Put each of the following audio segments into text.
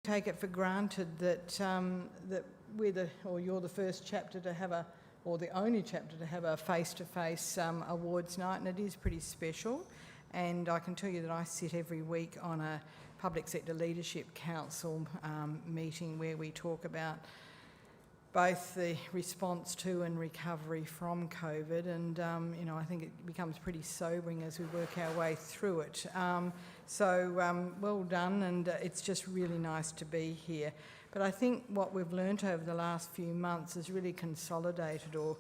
take it for granted that that you're the first chapter to have or the only chapter to have a face-to-face awards night, and it is pretty special. And I can tell you that I sit every week on a Public Sector Leadership Council meeting where we talk about both the response to and recovery from COVID, and I think it becomes pretty sobering as we work our way through it. Well done, and it's just really nice to be here. But I think what we've learnt over the last few months has really consolidated or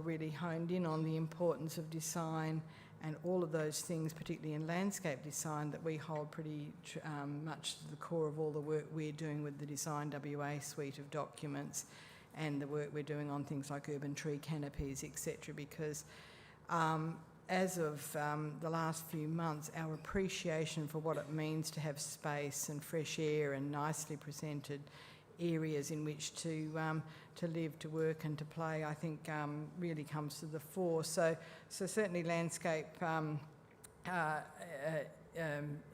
really honed in on the importance of design and all of those things, particularly in landscape design, that we hold pretty much to the core of all the work we're doing with the Design WA suite of documents and the work we're doing on things like urban tree canopies, etc. Because as of the last few months, our appreciation for what it means to have space and fresh air and nicely presented areas in which to live, to work and to play, I think really comes to the fore. So certainly landscape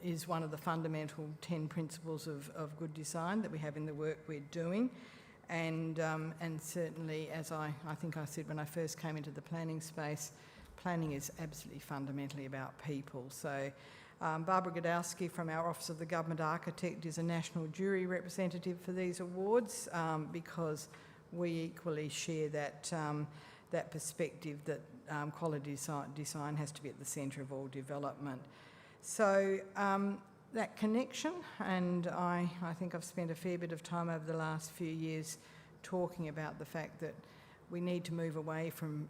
is one of the fundamental 10 principles of good design that we have in the work we're doing. And certainly, as I think I said when I first came into the planning space, planning is absolutely fundamentally about people. So Barbara Godowski from our Office of the Government Architect is a national jury representative for these awards because we equally share that perspective that quality design has to be at the centre of all development. So that connection, and I think I've spent a fair bit of time over the last few years talking about the fact that we need to move away from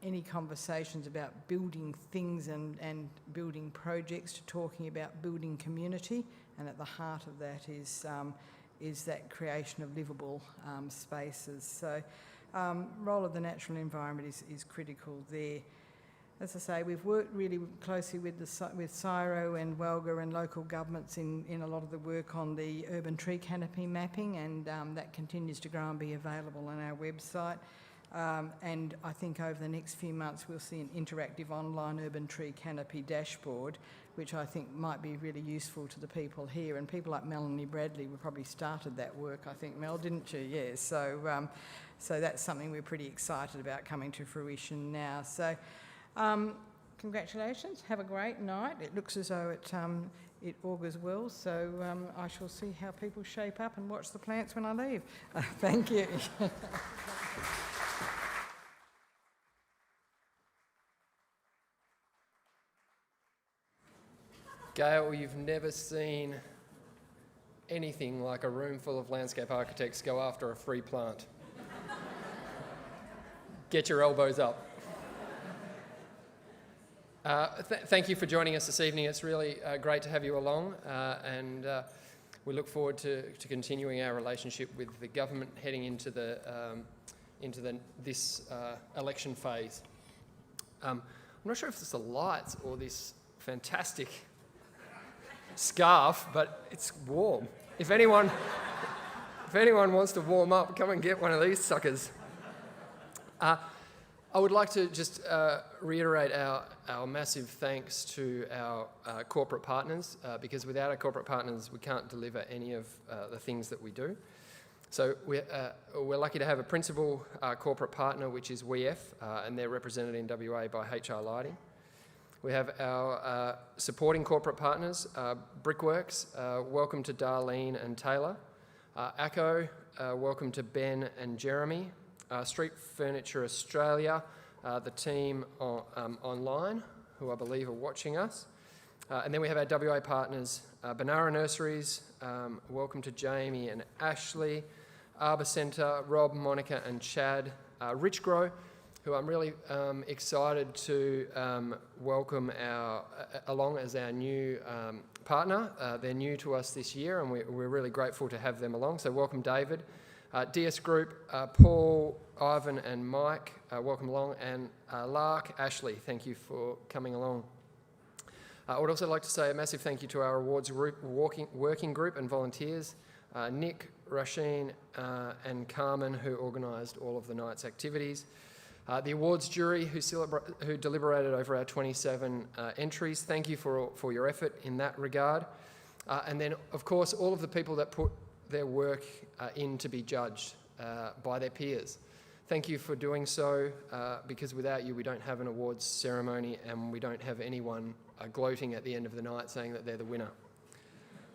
any conversations about building things and building projects to talking about building community, and at the heart of that is that creation of livable spaces. So role of the natural environment is critical there. As I say, we've worked really closely with CSIRO and WELGA and local governments in a lot of the work on the urban tree canopy mapping, and that continues to grow and be available on our website. And I think over the next few months we'll see an interactive online urban tree canopy dashboard, which I think might be really useful to the people here. And people like Melanie Bradley probably started that work, I think, Mel, didn't you? Yeah, so that's something we're pretty excited about coming to fruition now. So congratulations, have a great night. It looks as though it augurs well, so I shall see how people shape up and watch the plants when I leave. Thank you. Gail, you've never seen anything like a room full of landscape architects go after a free plant. Get your elbows up. Thank you for joining us this evening. It's really great to have you along, and we look forward to continuing our relationship with the government heading into this election phase. I'm not sure if it's the lights or this fantastic scarf, but it's warm. If anyone wants to warm up, come and get one of these suckers. I would like to just reiterate our massive thanks to our corporate partners, because without our corporate partners we can't deliver any of the things that we do. So we're lucky to have a principal corporate partner, which is WEF, and they're represented in WA by HR Lighting. We have our supporting corporate partners, Brickworks, welcome to Darlene and Taylor. ACCO, welcome to Ben and Jeremy. Street Furniture Australia, the team online, who I believe are watching us. And then we have our WA partners, Banara Nurseries, welcome to Jamie and Ashley. Arbour Centre, Rob, Monica and Chad. Richgrow, who I'm really excited to welcome along as our new partner. They're new to us this year, and we're really grateful to have them along. So welcome, David. DS Group, Paul, Ivan and Mike, welcome along, and Lark, Ashley, thank you for coming along. I would also like to say a massive thank you to our awards working group and volunteers, Nick, Rasheen and Carmen, who organised all of the night's activities. The awards jury who deliberated over our 27 entries, thank you for your effort in that regard. And then, of course, all of the people that put their work in to be judged by their peers. Thank you for doing so, because without you we don't have an awards ceremony and we don't have anyone gloating at the end of the night saying that they're the winner.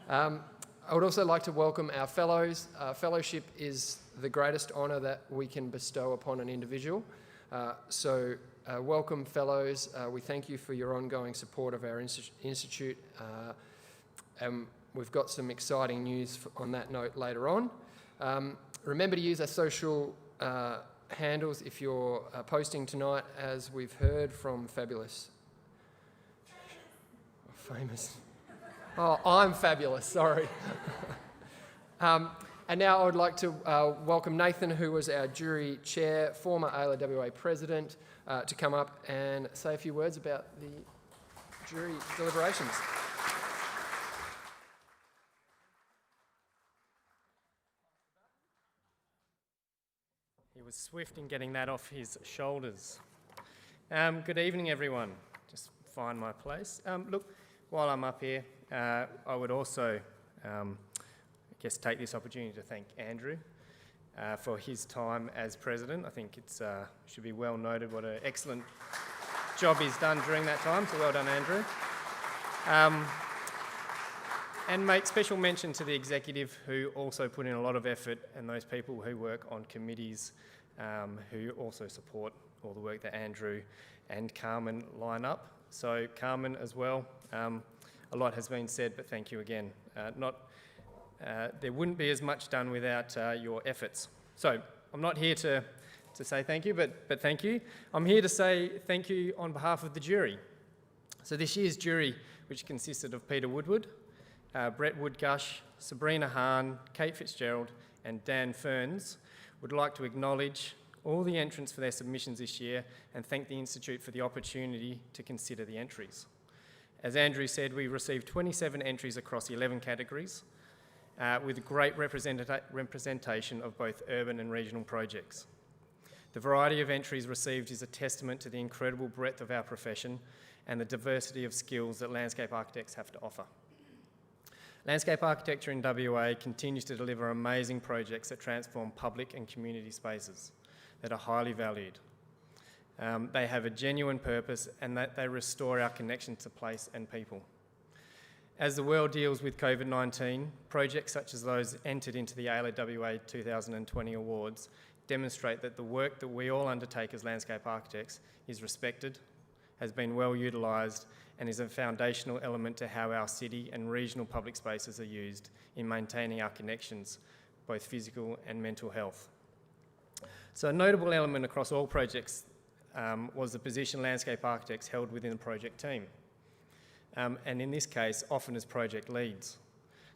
I would also like to welcome our fellows. Fellowship is the greatest honour that we can bestow upon an individual. So welcome, fellows. We thank you for your ongoing support of our institute. We've got some exciting news on that note later on. Remember to use our social handles if you're posting tonight, as we've heard from Fabulous. Famous. Oh, I'm fabulous, sorry. And now I would like to welcome Nathan, who was our jury chair, former AILA WA president, to come up and say a few words about the jury deliberations. He was swift in getting that off his shoulders. Good evening, everyone. Just find my place. Look, while I'm up here, I would also, take this opportunity to thank Andrew for his time as president. I think it should be well noted what an excellent job he's done during that time, so well done, Andrew. And make special mention to the executive, who also put in a lot of effort, and those people who work on committees who also support all the work that Andrew and Carmen line up. So Carmen as well, a lot has been said, but thank you again. There wouldn't be as much done without your efforts. So I'm not here to say thank you, but thank you. I'm here to say thank you on behalf of the jury. So this year's jury, which consisted of Peter Woodward, Brett Woodgush, Sabrina Hahn, Kate Fitzgerald and Dan Ferns, would like to acknowledge all the entrants for their submissions this year and thank the Institute for the opportunity to consider the entries. As Andrew said, we received 27 entries across 11 categories, with great representation of both urban and regional projects. The variety of entries received is a testament to the incredible breadth of our profession and the diversity of skills that landscape architects have to offer. Landscape architecture in WA continues to deliver amazing projects that transform public and community spaces that are highly valued. They have a genuine purpose and that they restore our connection to place and people. As the world deals with COVID-19, projects such as those entered into the AILA WA 2020 awards demonstrate that the work that we all undertake as landscape architects is respected, has been well utilised, and is a foundational element to how our city and regional public spaces are used in maintaining our connections, both physical and mental health. So a notable element across all projects was the position landscape architects held within the project team, and in this case, often as project leads.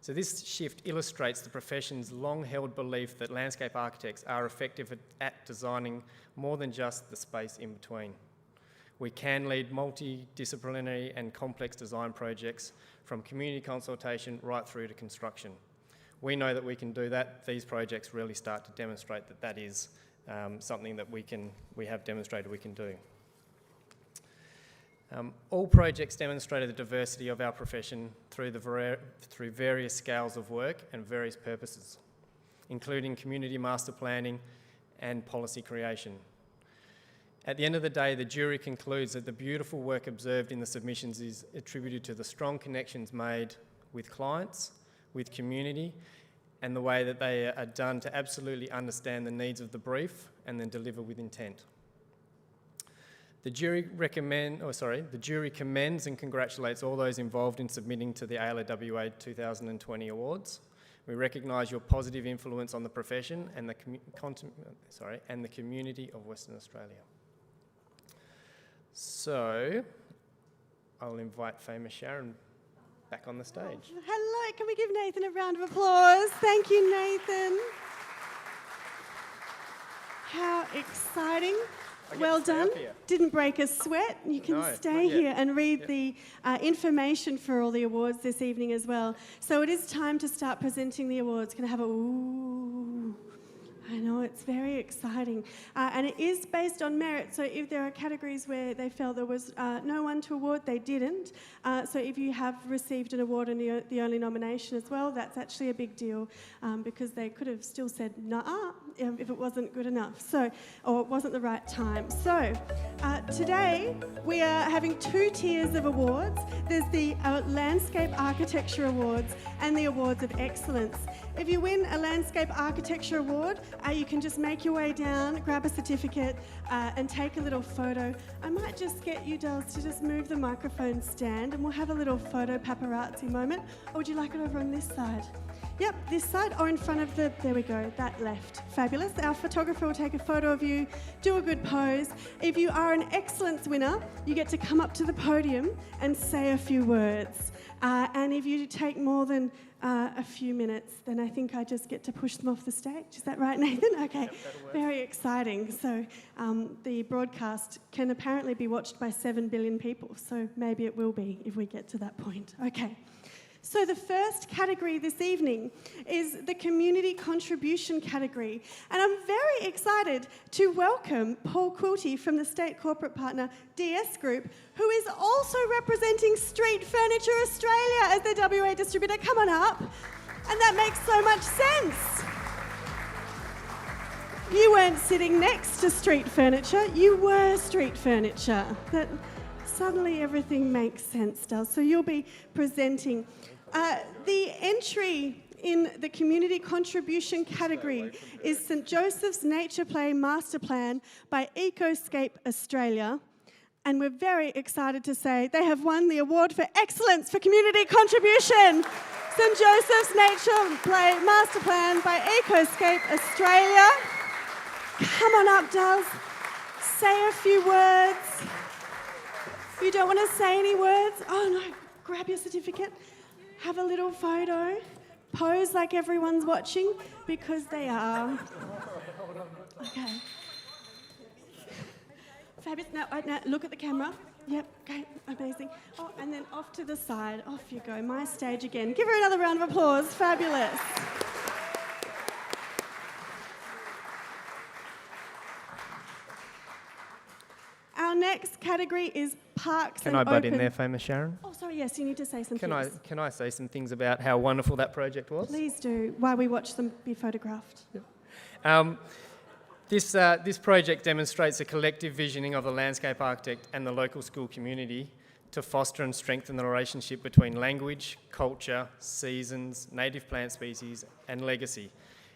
So this shift illustrates the profession's long-held belief that landscape architects are effective at designing more than just the space in between. We can lead multidisciplinary and complex design projects from community consultation right through to construction. We know that we can do that. These projects really start to demonstrate that that is something that we have demonstrated we can do. All projects demonstrated the diversity of our profession through various scales of work and various purposes, including community master planning and policy creation. At the end of the day, the jury concludes that the beautiful work observed in the submissions is attributed to the strong connections made with clients, with community, and the way that they are done to absolutely understand the needs of the brief and then deliver with intent. The jury commends and congratulates all those involved in submitting to the AILA WA 2020 awards. We recognise your positive influence on the profession and the community of Western Australia. So, I'll invite famous Sharon back on the stage. Hello, can we give Nathan a round of applause? Thank you, Nathan. How exciting. Well done. Didn't break a sweat. You can stay here and read the information for all the awards this evening as well. So it is time to start presenting the awards. Can I have a ooh? I know, it's very exciting. And it is based on merit, so if there are categories where they felt there was no one to award, they didn't. So if you have received an award and you're the only nomination as well, that's actually a big deal, because they could have still said nah if it wasn't good enough, or it wasn't the right time. So today we are having 2 tiers of awards. There's the Landscape Architecture Awards and the Awards of Excellence. If you win a Landscape Architecture Award, you can just make your way down, grab a certificate, and take a little photo. I might just get you, Dels, to just move the microphone stand and we'll have a little photo paparazzi moment. Or would you like it over on this side? Yep, this side, or in front of there we go, that left. Fabulous. Our photographer will take a photo of you, do a good pose. If you are an excellence winner, you get to come up to the podium and say a few words. And if you take more than a few minutes, then I think I just get to push them off the stage. Is that right, Nathan? Okay, yep, that'll work. Very exciting. So the broadcast can apparently be watched by 7 billion people, so maybe it will be if we get to that point. Okay. So the first category this evening is the community contribution category. And I'm very excited to welcome Paul Quilty from the State Corporate Partner DS Group, who is also representing Street Furniture Australia as their WA distributor. Come on up. And that makes so much sense. You weren't sitting next to Street Furniture, you were Street Furniture. That suddenly everything makes sense, does. So you'll be presenting. The entry in the community contribution category is St Joseph's Nature Play Master Plan by Ecoscape Australia. And we're very excited to say they have won the award for excellence for community contribution. St Joseph's Nature Play Master Plan by Ecoscape Australia. Come on up, Duz. Say a few words. If you don't want to say any words, oh no, grab your certificate. Have a little photo, pose like everyone's watching, because they are. Okay. Fabulous. Now, look at the camera. Yep, okay, amazing. Oh, and then off to the side. Off you go. My stage again. Give her another round of applause. Fabulous. Our next category is parks Can and I butt open... in there, famous Sharon? Oh, sorry, yes, you need to say some Can things. I say some things about how wonderful that project was? Please do, while we watch them be photographed. This project demonstrates a collective visioning of the landscape architect and the local school community to foster and strengthen the relationship between language, culture, seasons, native plant species and legacy.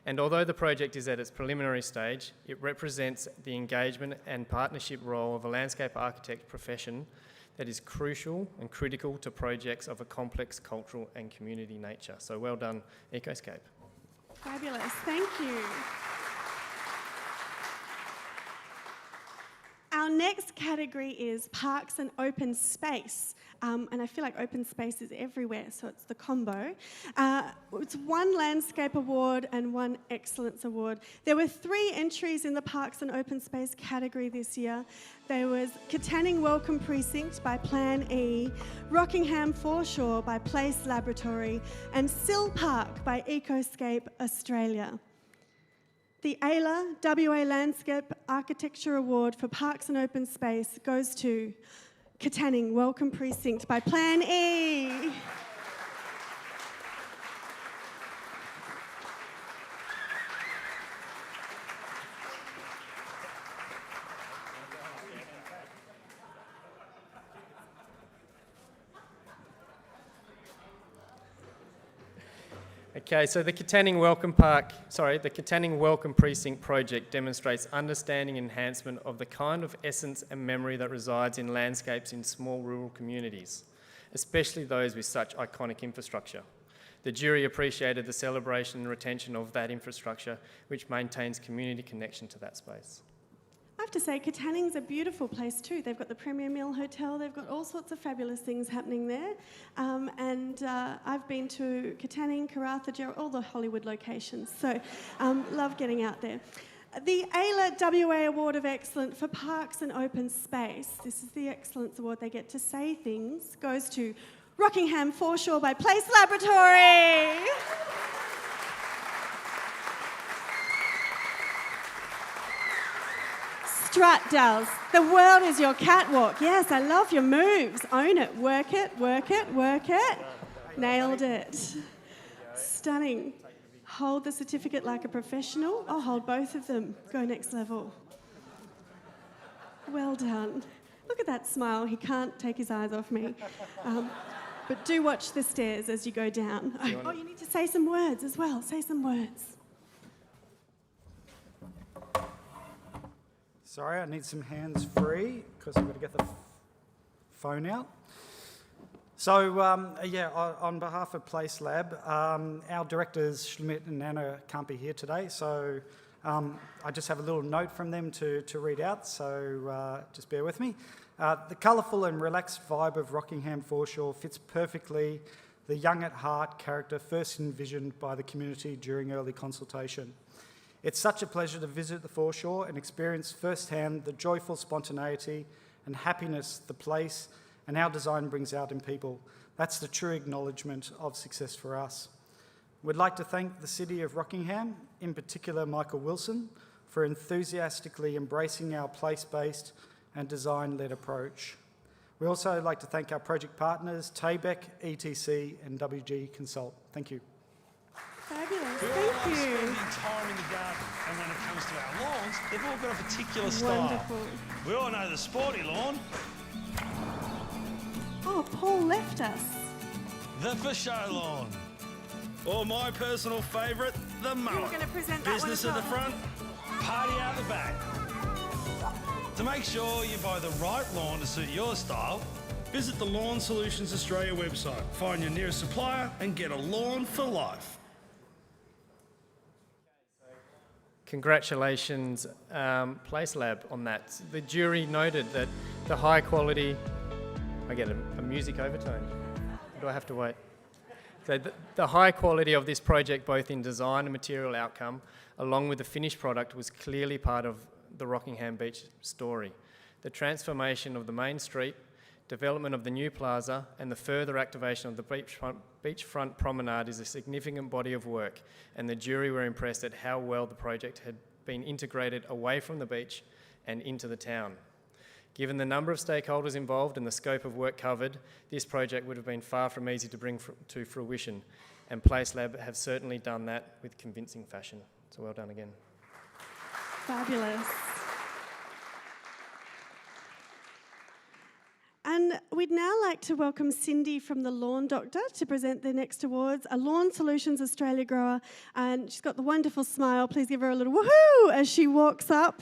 And although the project is at its preliminary stage, it represents the engagement and partnership role of a landscape architect profession that is crucial and critical to projects of a complex cultural and community nature. So well done, Ecoscape. Fabulous, thank you. Our next category is parks and open space. And I feel like open space is everywhere, so it's the combo. It's 1 landscape award and 1 excellence award. There were 3 entries in the parks and open space category this year. There was Katanning Welcome Precinct by Plan E, Rockingham Foreshore by Place Laboratory, and Sill Park by Ecoscape Australia. The AILA WA Landscape Architecture Award for Parks and Open Space goes to Katanning Welcome Precinct by Plan E. Okay, so the Katanning Welcome Precinct project demonstrates understanding and enhancement of the kind of essence and memory that resides in landscapes in small rural communities, especially those with such iconic infrastructure. The jury appreciated the celebration and retention of that infrastructure, which maintains community connection to that space. I have to say, Katanning's a beautiful place too. They've got the Premier Mill Hotel, they've got all sorts of fabulous things happening there. I've been to Katanning, Karratha, all the Hollywood locations, so love getting out there. The AILA WA Award of Excellence for Parks and Open Space, this is the Excellence Award, they get to say things, goes to Rockingham Foreshore by Place Laboratory. strut does. The world is your catwalk. Yes, I love your moves. Own it. Work it, work it, work it. Nailed it. Stunning. Hold the certificate like a professional. I'll hold both of them. Go next level. Well done. Look at that smile. He can't take his eyes off me. But do watch the stairs as you go down. Oh, you need to say some words as well. Say some words. Sorry, I need some hands free because I've got to get the phone out. So, on behalf of Place Lab, our directors, Schmidt and Anna, can't be here today, so I just have a little note from them to read out, so just bear with me. The colourful and relaxed vibe of Rockingham Foreshore fits perfectly the young at heart character first envisioned by the community during early consultation. It's such a pleasure to visit the foreshore and experience firsthand the joyful spontaneity and happiness the place and our design brings out in people. That's the true acknowledgement of success for us. We'd like to thank the City of Rockingham, in particular Michael Wilson, for enthusiastically embracing our place-based and design-led approach. We also like to thank our project partners, TABEC, ETC and WG Consult. Thank you. Fabulous. We all Thank love you. spending time in the garden, and when it comes to our lawns, they've all got a particular style. Wonderful. We all know the sporty lawn, Oh, Paul left us. the for show lawn, or my personal favourite, the You were mullet. going to present that Business one at as the well. front, party out the back. To make sure you buy the right lawn to suit your style, visit the Lawn Solutions Australia website, find your nearest supplier and get a lawn for life. Congratulations, Place Lab, on that. The jury noted that the high quality... I get a music overtone. Or do I have to wait? So the high quality of this project, both in design and material outcome, along with the finished product, was clearly part of the Rockingham Beach story. The transformation of the main street, development of the new plaza, and the further activation of the beachfront promenade is a significant body of work, and the jury were impressed at how well the project had been integrated away from the beach and into the town. Given the number of stakeholders involved and the scope of work covered, this project would have been far from easy to bring to fruition, and Place Lab have certainly done that with convincing fashion. So well done again. Fabulous. And we'd now like to welcome Cindy from the Lawn Doctor to present the next awards, a Lawn Solutions Australia grower, and she's got the wonderful smile. Please give her a little woohoo as she walks up.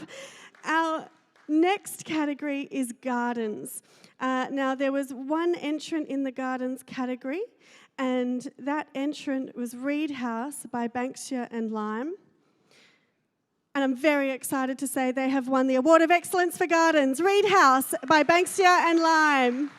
Our next category is gardens. Now, there was one entrant in the gardens category, and that entrant was Reed House by Banksia and Lime. And I'm very excited to say they have won the Award of Excellence for Gardens, Reed House by Banksia and Lime.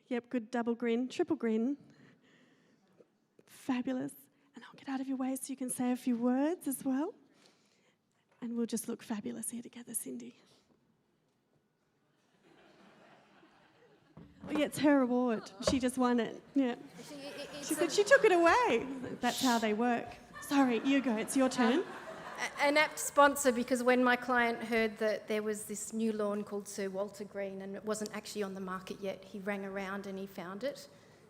Yep, good double grin, triple grin. Fabulous. And I'll get out of your way so you can say a few words as well. And we'll just look fabulous here together, Cindy. Oh, yeah, it's her award. She just won it. Yeah. She said she took it away. That's how they work. Sorry, you go. It's your turn. An apt sponsor, because when my client heard that there was this new lawn called Sir Walter Green and it wasn't actually on the market yet, he rang around and he found it.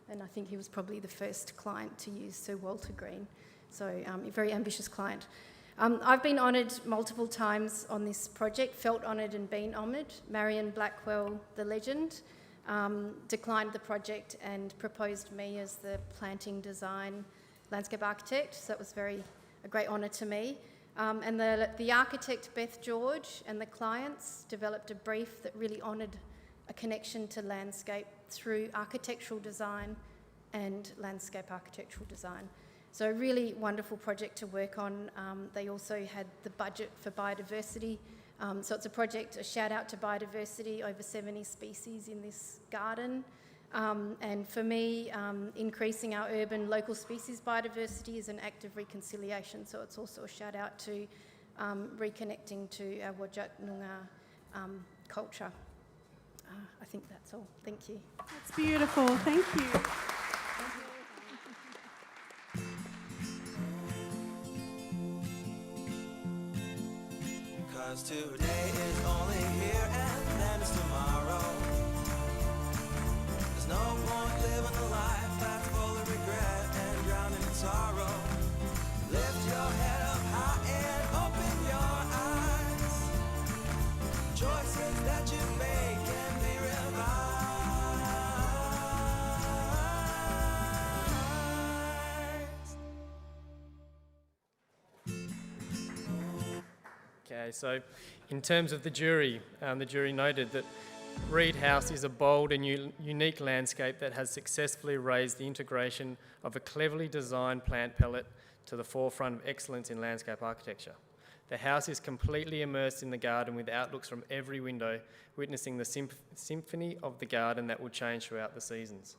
And I think he was probably the first client to use Sir Walter Green. So a very ambitious client. I've been honoured multiple times on this project, felt honoured and been honoured. Marion Blackwell, the legend, declined the project and proposed me as the planting design landscape architect. So that was a great honour to me. And the architect, Beth George, and the clients developed a brief that really honoured a connection to landscape through architectural design and landscape architectural design. So a really wonderful project to work on. They also had the budget for biodiversity. So it's a shout out to biodiversity, over 70 species in this garden. And for me, increasing our urban local species biodiversity is an act of reconciliation. So it's also a shout out to reconnecting to our Whadjuk Noongar culture. I think that's all. Thank you. That's beautiful. Thank you. 'Cause today is only here and then it's tomorrow. There's no point living a life that's full of regret and drowning in sorrow. Lift your head up high and open your eyes. Choices that you make can be revised. Okay, so in terms of the jury noted that Reed House is a bold and unique landscape that has successfully raised the integration of a cleverly designed plant pellet to the forefront of excellence in landscape architecture. The house is completely immersed in the garden with outlooks from every window, witnessing the symphony of the garden that will change throughout the seasons.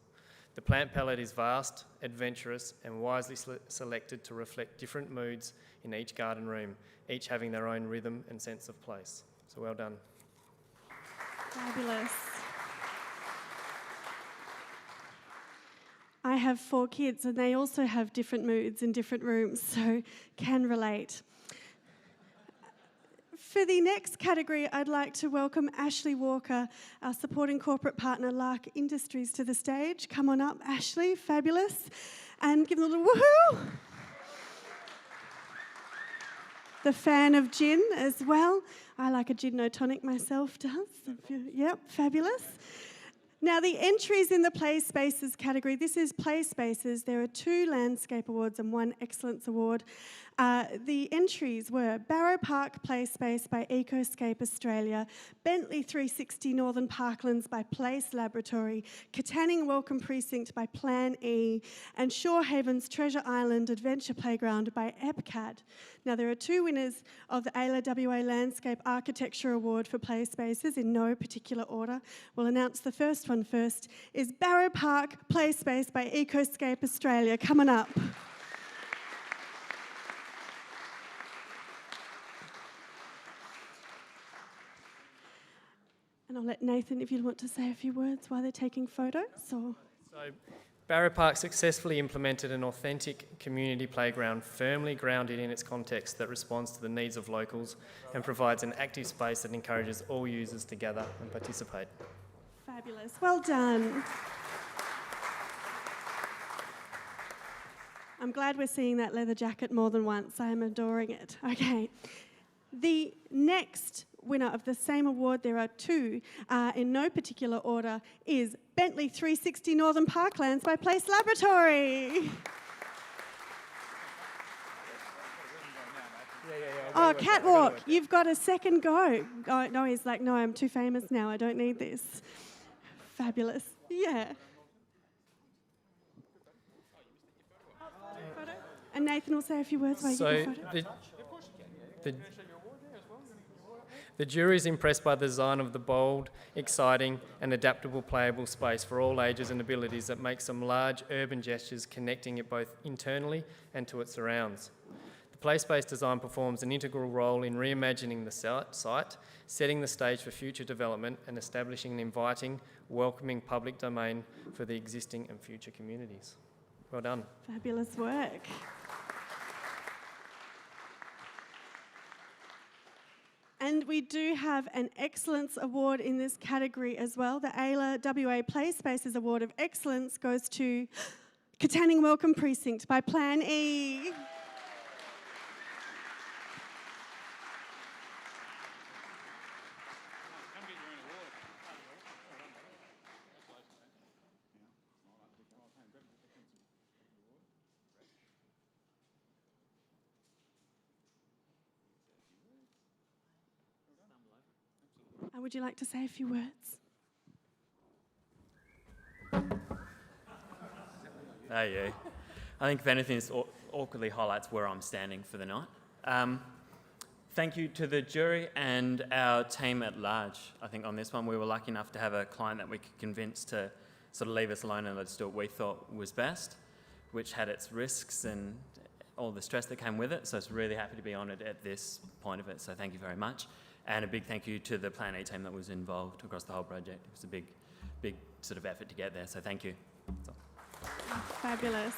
The plant palette is vast, adventurous, and wisely selected to reflect different moods in each garden room, each having their own rhythm and sense of place. So well done. Fabulous. I have 4 kids and they also have different moods in different rooms, so can relate. For the next category, I'd like to welcome Ashley Walker, our supporting corporate partner, Lark Industries, to the stage. Come on up, Ashley, fabulous. And give them a little woohoo. The fan of gin as well. I like a gin no tonic myself, does. Yep, fabulous. Now, the entries in the Play Spaces category, this is Play Spaces. There are 2 Landscape Awards and 1 Excellence Award. The entries were Barrow Park Play Space by Ecoscape Australia, Bentley 360 Northern Parklands by Place Laboratory, Katanning Welcome Precinct by Plan E, and Shorehaven's Treasure Island Adventure Playground by EPCAD. Now, there are 2 winners of the AILA WA Landscape Architecture Award for Play Spaces in no particular order. We'll announce the first one first, is Barrow Park Play Space by Ecoscape Australia. Come on up. And I'll let Nathan, if you want to say a few words while they're taking photos. Or... So, Barrow Park successfully implemented an authentic community playground firmly grounded in its context that responds to the needs of locals and provides an active space that encourages all users to gather and participate. Fabulous. Well done. I'm glad we're seeing that leather jacket more than once. I am adoring it. Okay. The next winner of the same award, there are 2 in no particular order, is Bentley 360 Northern Parklands by Place Laboratory. Oh, Catwalk, you've got a second go. Oh, no, he's like, no, I'm too famous now. I don't need this. Fabulous. Yeah. And Nathan will say a few words while you get the photo. The jury is impressed by the design of the bold, exciting and adaptable playable space for all ages and abilities that makes some large urban gestures connecting it both internally and to its surrounds. The play space design performs an integral role in reimagining the site, setting the stage for future development and establishing an inviting, welcoming public domain for the existing and future communities. Well done. Fabulous work. And we do have an Excellence Award in this category as well. The AILA WA Play Spaces Award of Excellence goes to Katanning Welcome Precinct by Plan E. Would you like to say a few words? Yeah. I think if anything, this awkwardly highlights where I'm standing for the night. Thank you to the jury and our team at large. I think on this one, we were lucky enough to have a client that we could convince to sort of leave us alone and let us do what we thought was best, which had its risks and all the stress that came with it. So it's really happy to be honoured at this point of it. So thank you very much. And a big thank you to the Plan A team that was involved across the whole project. It was a big sort of effort to get there. So thank you. That's all. Fabulous.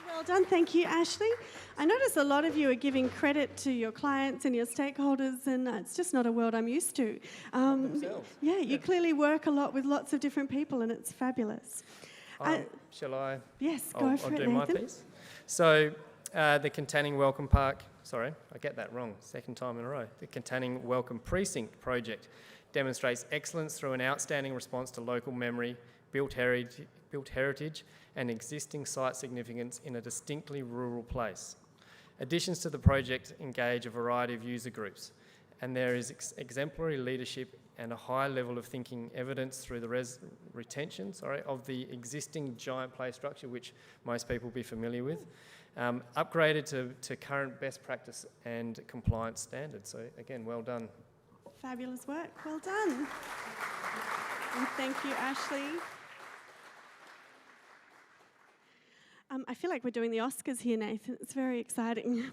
Well done. Thank you, Ashley. I notice a lot of you are giving credit to your clients and your stakeholders, and it's just not a world I'm used to. Yeah, you clearly work a lot with lots of different people, and it's fabulous. Shall I? Yes, I'll for it, do my Nathan. piece. So the Contaning Welcome Park, sorry, I get that wrong, second time in a row. The Contaning Welcome Precinct project demonstrates excellence through an outstanding response to local memory, built heritage and existing site significance in a distinctly rural place. Additions to the project engage a variety of user groups, and there is exemplary leadership and a high level of thinking evidenced through the retention of the existing giant play structure, which most people will be familiar with, upgraded to current best practice and compliance standards. So again, well done. Fabulous work. Well done. And thank you, Ashley. I feel like we're doing the Oscars here, Nathan. It's very exciting.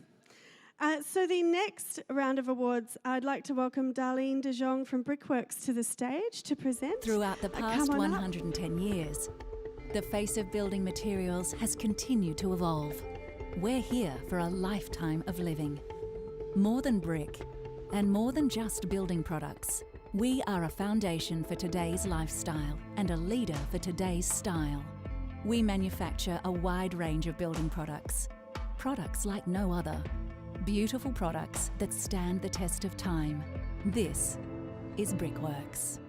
So the next round of awards, I'd like to welcome Darlene de Jong from Brickworks to the stage to present. Throughout the past 110 years, the face of building materials has continued to evolve. We're here for a lifetime of living. More than brick, and more than just building products, we are a foundation for today's lifestyle and a leader for today's style. We manufacture a wide range of building products like no other. Beautiful products that stand the test of time. This is Brickworks.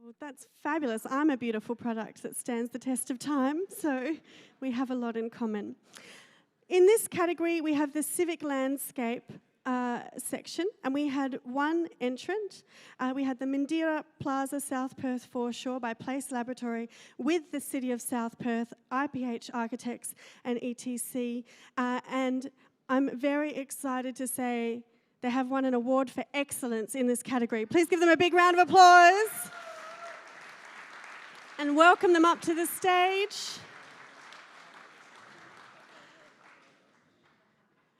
Oh, that's fabulous. I'm a beautiful product that stands the test of time, so we have a lot in common. In this category, we have the civic landscape section, and we had one entrant. We had the Mandira Plaza South Perth foreshore by Place Laboratory with the City of South Perth, IPH Architects and ETC. And I'm very excited to say they have won an award for excellence in this category. Please give them a big round of applause and welcome them up to the stage.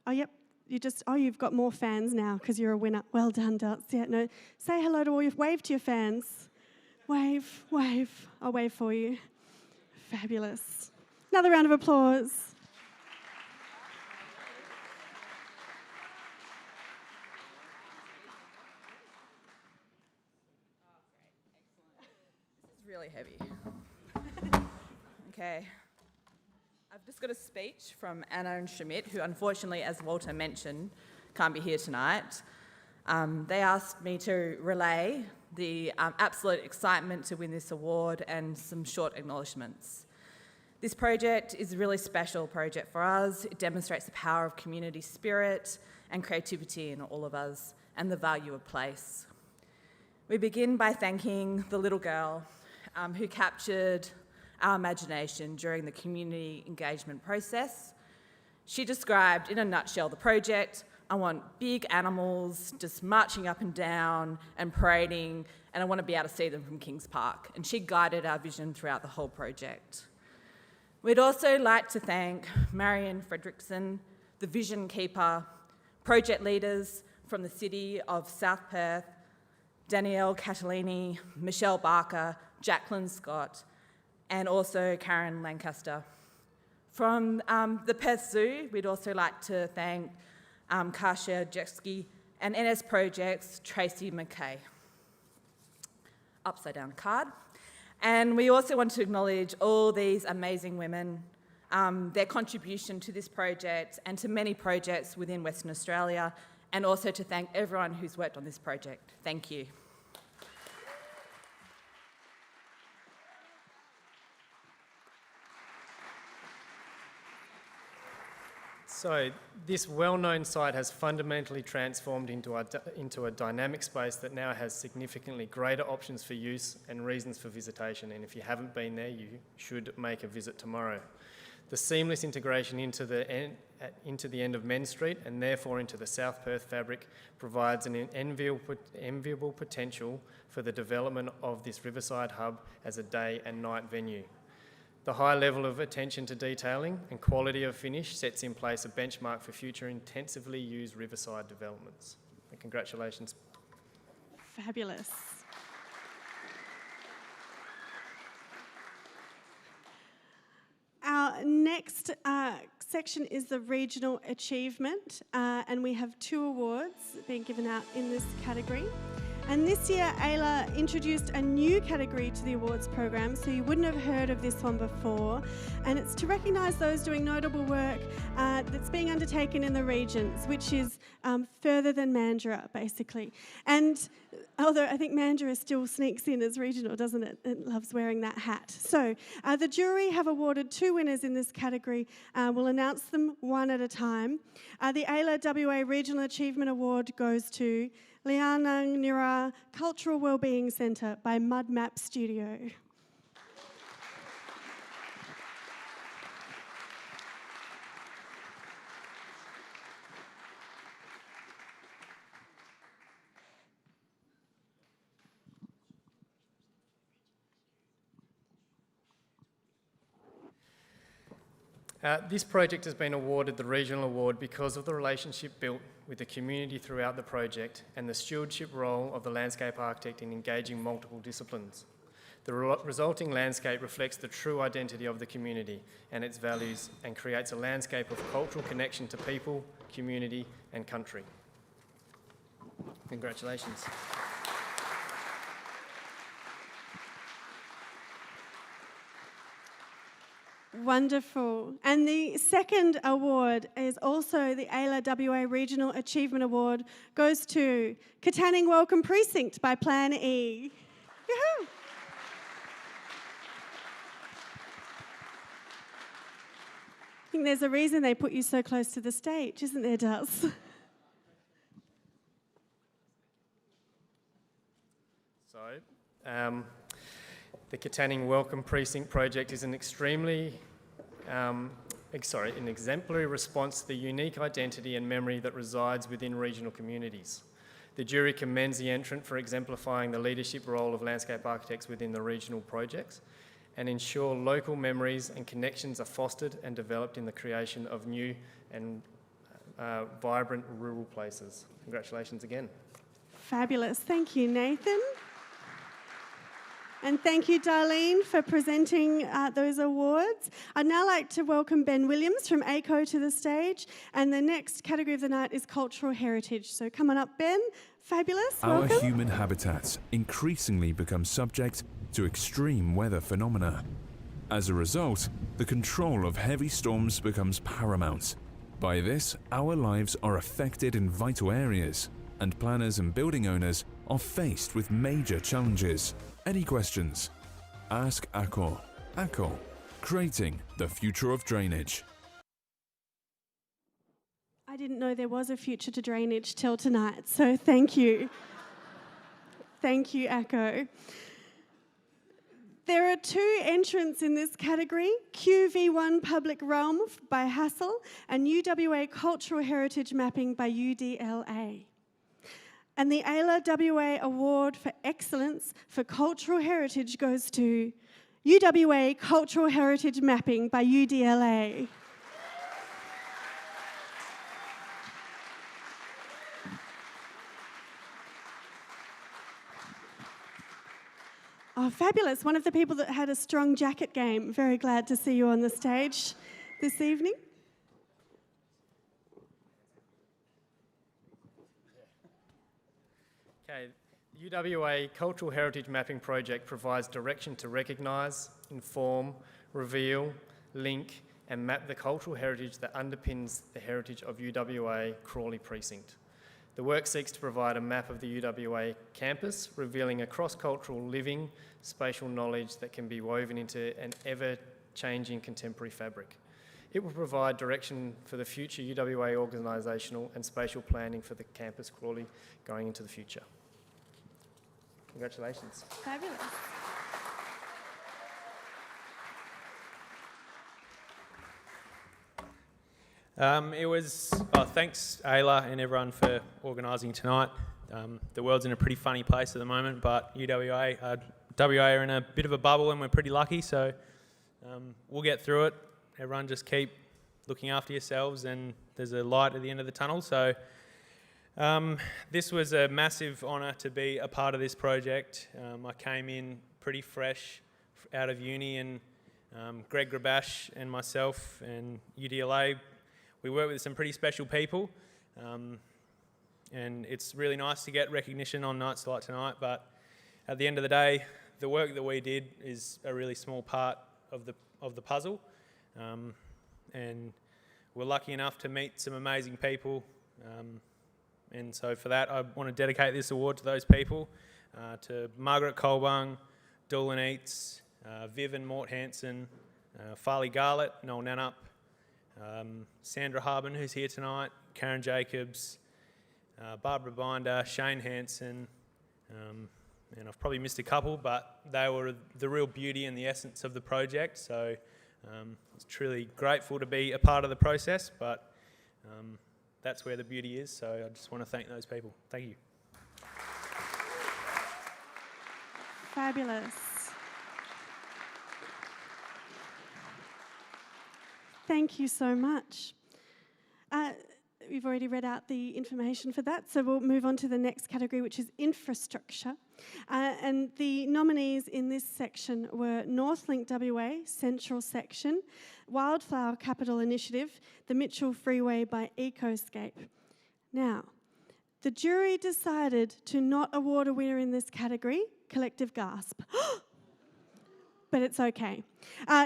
Oh, yep. You've got more fans now because you're a winner. Well done, Dutz. Yeah, no, say hello to all your, wave to your fans. Wave, wave. I'll wave for you. Fabulous. Another round of applause. This is really heavy. Okay. I've just got a speech from Anna and Schmidt, who unfortunately, as Walter mentioned, can't be here tonight. They asked me to relay the absolute excitement to win this award and some short acknowledgements. This project is a really special project for us. It demonstrates the power of community spirit and creativity in all of us and the value of place. We begin by thanking the little girl who captured our imagination during the community engagement process. She described, in a nutshell, the project. I want big animals just marching up and down and parading, and I want to be able to see them from Kings Park. And she guided our vision throughout the whole project. We'd also like to thank Marion Fredrickson, the vision keeper, project leaders from the City of South Perth, Danielle Catalini, Michelle Barker, Jacqueline Scott, and also Karen Lancaster. From the Perth Zoo, we'd also like to thank Kasia Jeksky and NS Projects, Tracy McKay. Upside down card. And we also want to acknowledge all these amazing women, their contribution to this project and to many projects within Western Australia, and also to thank everyone who's worked on this project. Thank you. So this well-known site has fundamentally transformed into a dynamic space that now has significantly greater options for use and reasons for visitation. And if you haven't been there, you should make a visit tomorrow. The seamless integration into the end of Menn Street and therefore into the South Perth fabric provides an enviable potential for the development of this riverside hub as a day and night venue. The high level of attention to detailing and quality of finish sets in place a benchmark for future intensively used riverside developments. And congratulations. Fabulous. Our next section is the regional achievement, and we have 2 awards being given out in this category. And this year, AILA introduced a new category to the awards program, so you wouldn't have heard of this one before. And it's to recognise those doing notable work that's being undertaken in the regions, which is further than Mandurah, basically. And although I think Mandurah still sneaks in as regional, doesn't it? It loves wearing that hat. So the jury have awarded 2 winners in this category. We'll announce them one at a time. The AILA WA Regional Achievement Award goes to Lianang Nira Cultural Wellbeing Centre by Mud Map Studio. This project has been awarded the Regional Award because of the relationship built with the community throughout the project and the stewardship role of the landscape architect in engaging multiple disciplines. The resulting landscape reflects the true identity of the community and its values and creates a landscape of cultural connection to people, community and country. Congratulations. Wonderful. And the second award is also the AILA WA Regional Achievement Award, goes to Katanning Welcome Precinct by Plan E. Yoo-hoo! I think there's a reason they put you so close to the stage, isn't there, Duz? So, the Katanning Welcome Precinct project is an an exemplary response to the unique identity and memory that resides within regional communities. The jury commends the entrant for exemplifying the leadership role of landscape architects within the regional projects and ensure local memories and connections are fostered and developed in the creation of new and vibrant rural places. Congratulations again. Fabulous. Thank you, Nathan. And thank you, Darlene, for presenting those awards. I'd now like to welcome Ben Williams from ACO to the stage. And the next category of the night is cultural heritage. So come on up, Ben. Fabulous. Our Welcome. human habitats increasingly become subject to extreme weather phenomena. As a result, the control of heavy storms becomes paramount. By this, our lives are affected in vital areas, and planners and building owners are faced with major challenges. Any questions? Ask ACO. ACO, creating the future of drainage. I didn't know there was a future to drainage till tonight, so thank you. Thank you, ACO. There are 2 entrants in this category, QV1 Public Realm by Hassel and UWA Cultural Heritage Mapping by UDLA. And the AILA WA Award for Excellence for Cultural Heritage goes to UWA Cultural Heritage Mapping by UDLA. Oh, fabulous. One of the people that had a strong jacket game. Very glad to see you on the stage this evening. Okay, the UWA Cultural Heritage Mapping Project provides direction to recognise, inform, reveal, link and map the cultural heritage that underpins the heritage of UWA Crawley Precinct. The work seeks to provide a map of the UWA campus, revealing a cross-cultural living, spatial knowledge that can be woven into an ever-changing contemporary fabric. It will provide direction for the future UWA organisational and spatial planning for the campus Crawley going into the future. Congratulations. Fabulous. Thanks AILA and everyone for organising tonight. The world's in a pretty funny place at the moment, but WA are in a bit of a bubble and we're pretty lucky, so We'll get through it. Everyone just keep looking after yourselves, and there's a light at the end of the tunnel. So this was a massive honour to be a part of this project. I came in pretty fresh out of uni, and Greg Grabash and myself and UDLA, we work with some pretty special people, and it's really nice to get recognition on nights like tonight, but at the end of the day, the work that we did is a really small part of the puzzle, and we're lucky enough to meet some amazing people, and so for that I want to dedicate this award to those people, to Margaret Colbung, Dolan Eates, Viv and Mort Hansen, Farley Garlett, Noel Nanup, Sandra Harben, who's here tonight, Karen Jacobs, Barbara Binder, Shane Hansen, and I've probably missed a couple, but they were the real beauty and the essence of the project, so it's truly grateful to be a part of the process, but that's where the beauty is, so I just want to thank those people. Thank you. Fabulous. Thank you so much. We've already read out the information for that, so we'll move on to the next category, which is infrastructure. And the nominees in this section were Northlink WA, Central Section, Wildflower Capital Initiative, the Mitchell Freeway by Ecoscape. Now, the jury decided to not award a winner in this category, collective gasp. But it's okay.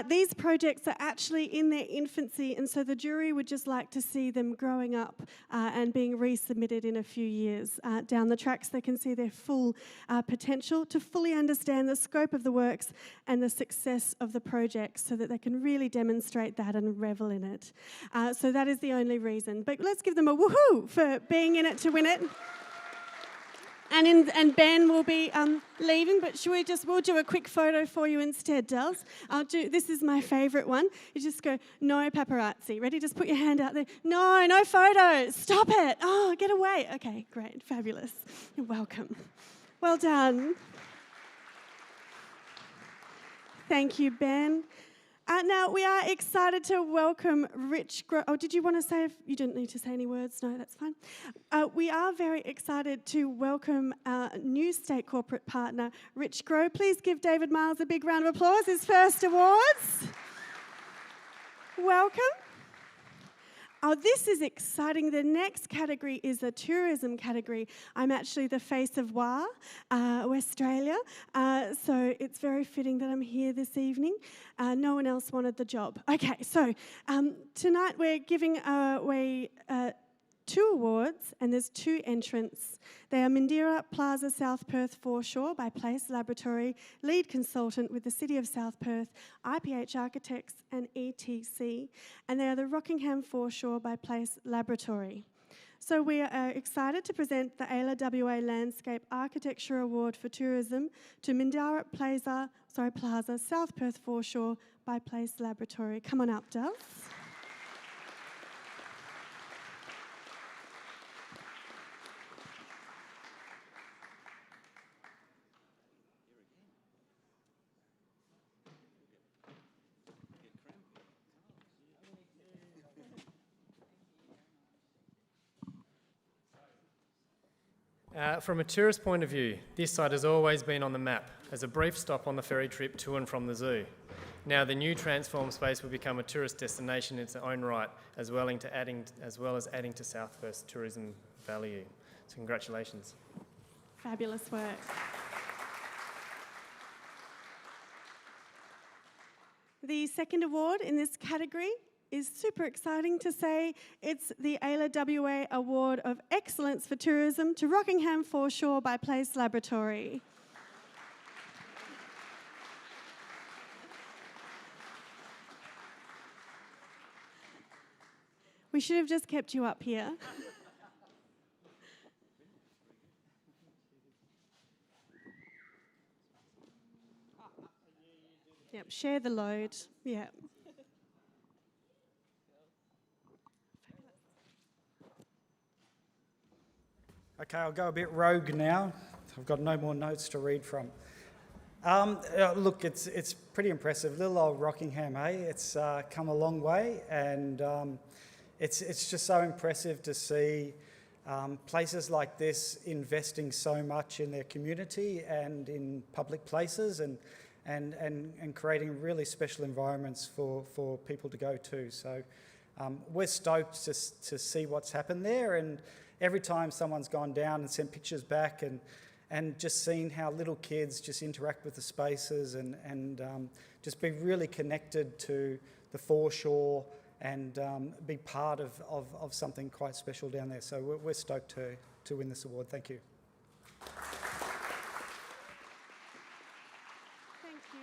These projects are actually in their infancy, and so the jury would just like to see them growing up and being resubmitted in a few years down the track so they can see their full potential, to fully understand the scope of the works and the success of the project so that they can really demonstrate that and revel in it. So that is the only reason. But let's give them a woohoo for being in it to win it. And Ben will be leaving, but we'll do a quick photo for you instead, Dels. This is my favourite one. You just go, no paparazzi. Ready? Just put your hand out there. No photos. Stop it. Oh, get away. Okay, great. Fabulous. You're welcome. Well done. Thank you, Ben. Now, we are excited to welcome Rich Grow. Oh, did you want to say, you didn't need to say any words? No, that's fine. We are very excited to welcome our new state corporate partner, Rich Grow. Please give David Miles a big round of applause, his first awards. Welcome. Oh, this is exciting. The next category is the tourism category. I'm actually the face of WA, Westralia, so it's very fitting that I'm here this evening. No one else wanted the job. Okay, so tonight we're giving away 2 awards, and there's 2 entrants. They are Mandira Plaza South Perth Foreshore by Place Laboratory, lead consultant with the City of South Perth, IPH Architects and ETC, and they are the Rockingham Foreshore by Place Laboratory. So we are excited to present the AILA WA Landscape Architecture Award for Tourism to Mandira Plaza South Perth Foreshore by Place Laboratory. Come on up, Dels. From a tourist point of view, this site has always been on the map as a brief stop on the ferry trip to and from the zoo. Now the new transformed space will become a tourist destination in its own right, as well as adding to South Perth's tourism value. So congratulations. Fabulous work. The second award in this category is super exciting to say. It's the AILA WA Award of Excellence for Tourism to Rockingham Foreshore by Place Laboratory. We should have just kept you up here. Yep, share the load. Yeah. Okay, I'll go a bit rogue now. I've got no more notes to read from. Look, it's pretty impressive. Little old Rockingham, eh? It's come a long way, and it's just so impressive to see places like this investing so much in their community and in public places, and creating really special environments for people to go to. So we're stoked to see what's happened there, and every time someone's gone down and sent pictures back and just seeing how little kids just interact with the spaces and just be really connected to the foreshore and be part of something quite special down there. So we're stoked to win this award. Thank you. Thank you.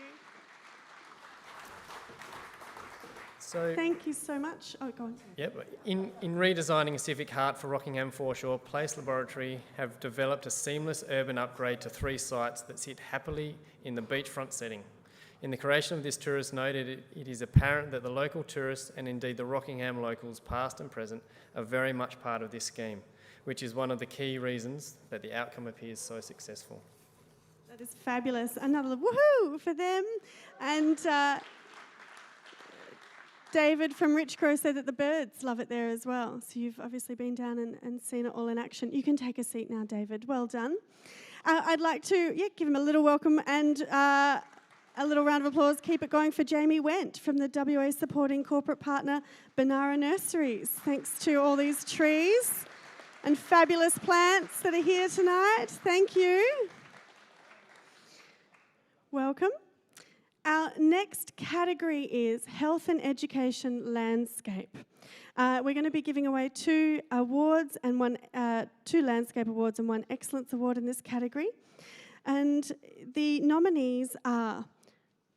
So, Thank you so much. Oh, go on. yep, in redesigning a civic heart for Rockingham Foreshore, Place Laboratory have developed a seamless urban upgrade to 3 sites that sit happily in the beachfront setting. In the creation of this tourist node, it is apparent that the local tourists and indeed the Rockingham locals, past and present, are very much part of this scheme, which is one of the key reasons that the outcome appears so successful. That is fabulous. Another woohoo for them. And David from Rich Crow said that the birds love it there as well. So you've obviously been down and seen it all in action. You can take a seat now, David. Well done. I'd like to give him a little welcome and a little round of applause. Keep it going for Jamie Went from the WA supporting corporate partner Banara Nurseries. Thanks to all these trees and fabulous plants that are here tonight. Thank you. Welcome. Our next category is Health and Education Landscape. We're going to be giving away 2 awards and 2 landscape awards and 1 excellence award in this category. And the nominees are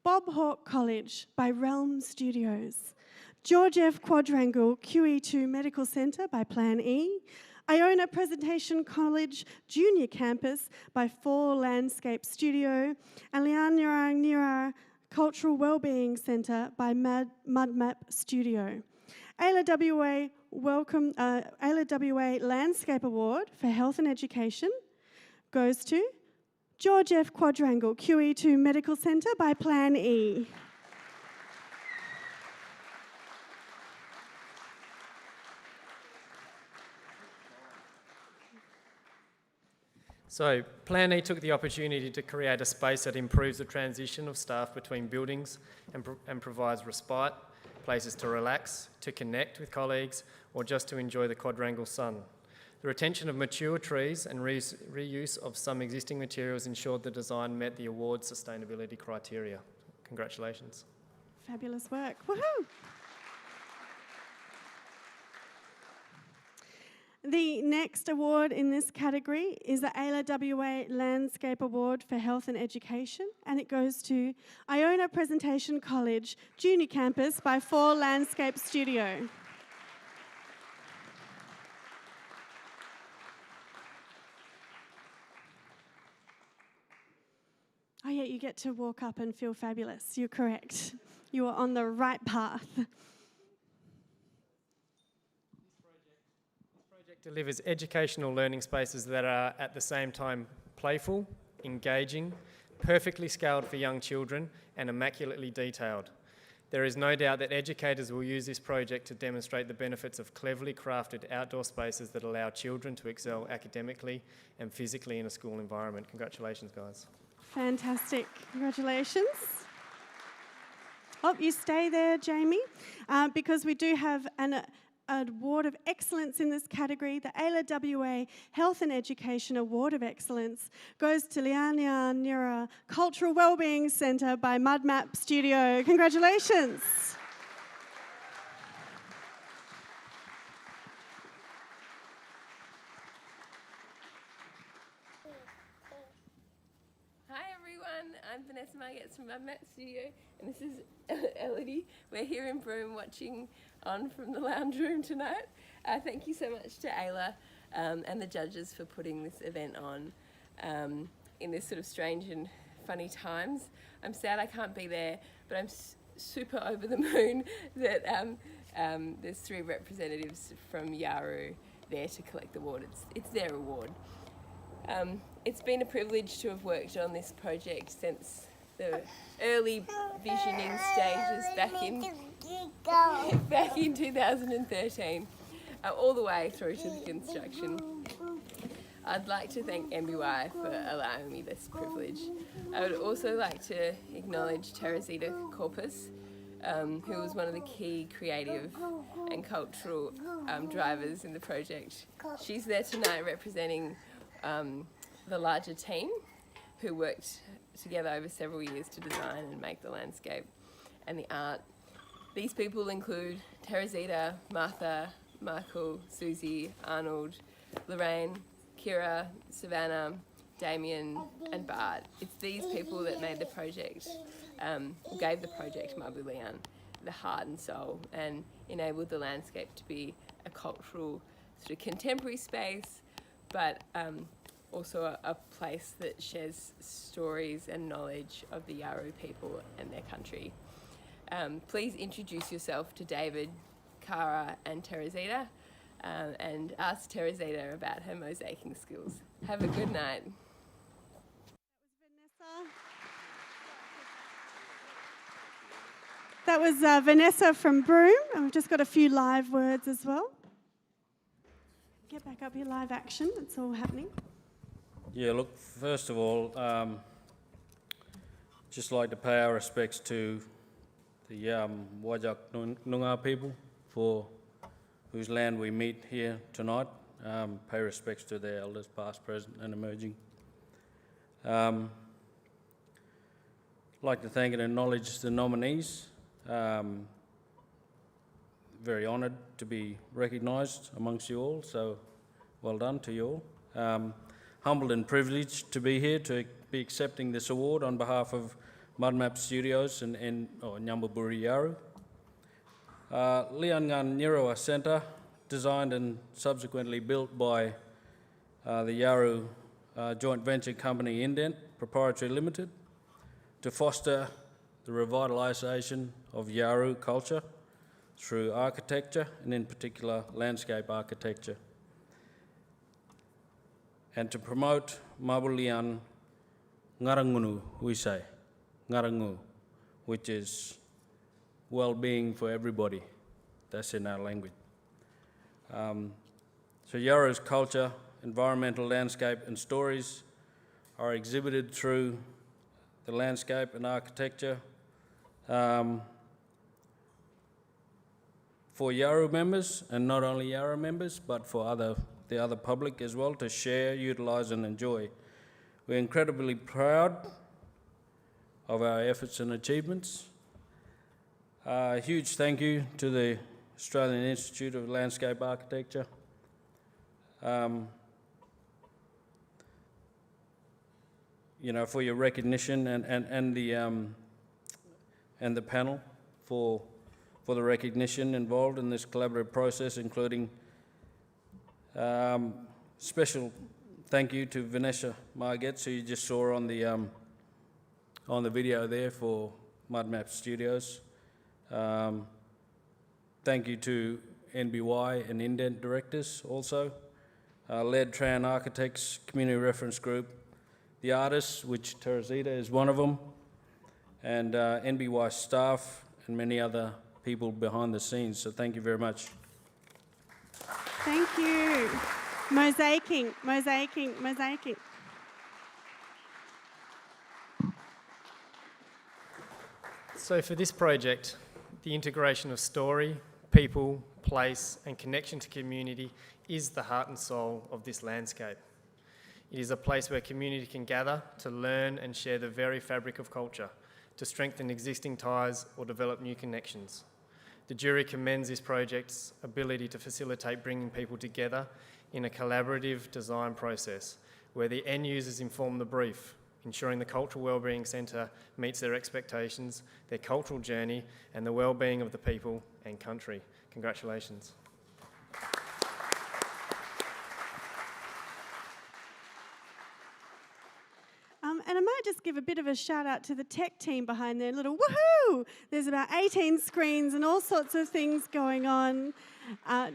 Bob Hawke College by Realm Studios, George F. Quadrangle QE2 Medical Centre by Plan E, Iona Presentation College Junior Campus by 4 Landscape Studio, and Lianurang Cultural Wellbeing Centre by Mudmap Studio. AILA WA Landscape Award for Health and Education goes to George F. Quadrangle QE2 Medical Centre by Plan E. So Plan E took the opportunity to create a space that improves the transition of staff between buildings and provides respite, places to relax, to connect with colleagues, or just to enjoy the quadrangle sun. The retention of mature trees and reuse of some existing materials ensured the design met the award's sustainability criteria. Congratulations. Fabulous work. Woohoo! The next award in this category is the AILA WA Landscape Award for Health and Education, and it goes to Iona Presentation College Junior Campus by 4 Landscape Studio. Oh yeah, you get to walk up and feel fabulous. You're correct. You are on the right path. Delivers educational learning spaces that are at the same time playful, engaging, perfectly scaled for young children, and immaculately detailed. There is no doubt that educators will use this project to demonstrate the benefits of cleverly crafted outdoor spaces that allow children to excel academically and physically in a school environment. Congratulations, guys. Fantastic. Congratulations. Oh, you stay there, Jamie, because we do have an Award of Excellence in this category. The AILA WA Health and Education Award of Excellence goes to Lianurang Cultural Wellbeing Centre by Mudmap Studio. Congratulations. Hi everyone, I'm Vanessa Margetts from Mudmap Studio, and this is Elodie. We're here in Broome watching on from the lounge room tonight. Thank you so much to AILA and the judges for putting this event on in this sort of strange and funny times. I'm sad I can't be there, but I'm super over the moon that there's 3 representatives from Yaru there to collect the award. It's their award. It's been a privilege to have worked on this project since the early visioning stages back in 2013, all the way through to the construction. I'd like to thank MBY for allowing me this privilege. I would also like to acknowledge Teresita Corpus, who was one of the key creative and cultural drivers in the project. She's there tonight representing the larger team who worked together over several years to design and make the landscape and the art. These people include Teresita, Martha, Michael, Susie, Arnold, Lorraine, Kira, Savannah, Damien and Bart. It's these people that made the project, gave the project Mabulian the heart and soul and enabled the landscape to be a cultural sort of contemporary space, but also a place that shares stories and knowledge of the Yawuru people and their country. Please introduce yourself to David, Cara and Teresita, and ask Teresita about her mosaicing skills. Have a good night. That was Vanessa from Broome, and we've just got a few live words as well. Get back up here, live action, it's all happening. Yeah, look, first of all, just like to pay our respects to the Wajak Noongar people for whose land we meet here tonight. Pay respects to their elders, past, present and emerging. Like to thank and acknowledge the nominees. Very honoured to be recognised amongst you all, so well done to you all. Humbled and privileged to be here to be accepting this award on behalf of Mudmap Studios and Nyambaburi Yawuru. Liangan Nirawa Centre, designed and subsequently built by the Yawuru joint venture company Indent Proprietary Limited to foster the revitalisation of Yawuru culture through architecture and in particular landscape architecture, and to promote Mabulian Ngarangunu, we say, Ngarangu, which is well-being for everybody. That's in our language. So Yawuru's culture, environmental landscape and stories are exhibited through the landscape and architecture for Yawuru members, and not only Yawuru members, but for the other public as well to share, utilise and enjoy. We're incredibly proud of our efforts and achievements. A huge thank you to the Australian Institute of Landscape Architecture. For your recognition and the panel for the recognition involved in this collaborative process, including special thank you to Vanessa Margetts, who you just saw on the video there for Mudmap Studios. Thank you to NBY and Indent directors also, Led Tran Architects Community Reference Group, the artists, which Teresita is one of them, and NBY staff and many other people behind the scenes. So thank you very much. Thank you. Mosaicing, mosaicing, mosaicing. So for this project, the integration of story, people, place and connection to community is the heart and soul of this landscape. It is a place where community can gather to learn and share the very fabric of culture, to strengthen existing ties or develop new connections. The jury commends this project's ability to facilitate bringing people together in a collaborative design process where the end users inform the brief, ensuring the Cultural Wellbeing Centre meets their expectations, their cultural journey and the wellbeing of the people and country. Congratulations. And I might just give a bit of a shout out to the tech team behind there, little woohoo! There's about 18 screens and all sorts of things going on.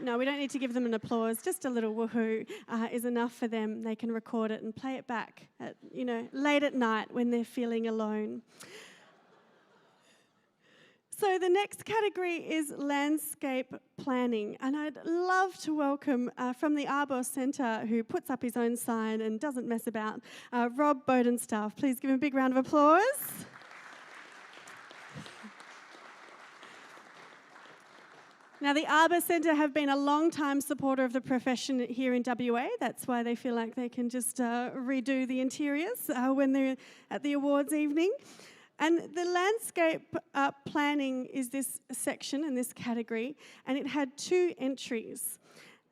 No, we don't need to give them an applause. Just a little woohoo is enough for them. They can record it and play it back at, late at night when they're feeling alone. So the next category is landscape planning, and I'd love to welcome from the Arbor Centre, who puts up his own sign and doesn't mess about, Rob Bodenstaff. Please give him a big round of applause. Now, the Arbor Centre have been a long-time supporter of the profession here in WA. That's why they feel like they can just redo the interiors when they're at the awards evening. And the landscape planning is this section in this category, and it had 2 entries.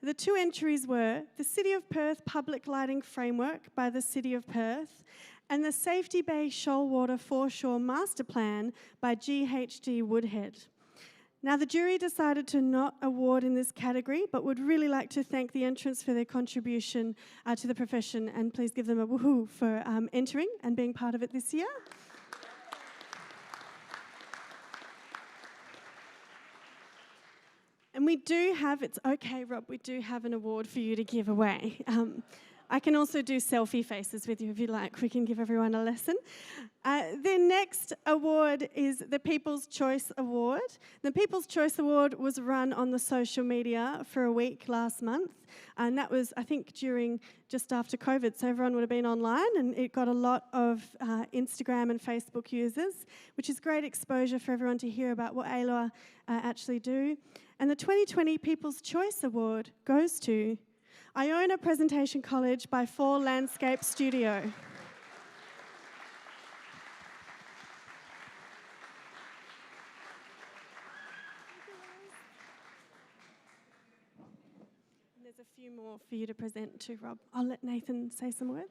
The 2 entries were the City of Perth Public Lighting Framework by the City of Perth and the Safety Bay Shoalwater Foreshore Master Plan by GHD Woodhead. Now, the jury decided to not award in this category, but would really like to thank the entrants for their contribution to the profession, and please give them a woohoo for entering and being part of it this year. And we do have, it's okay, Rob, we do have an award for you to give away. I can also do selfie faces with you if you like. We can give everyone a lesson. The next award is the People's Choice Award. The People's Choice Award was run on the social media for a week last month, and that was, I think, just after COVID, so everyone would have been online, and it got a lot of Instagram and Facebook users, which is great exposure for everyone to hear about what AILA actually do. And the 2020 People's Choice Award goes to Iona Presentation College by Fall Landscape Studio. And there's a few more for you to present to, Rob. I'll let Nathan say some words.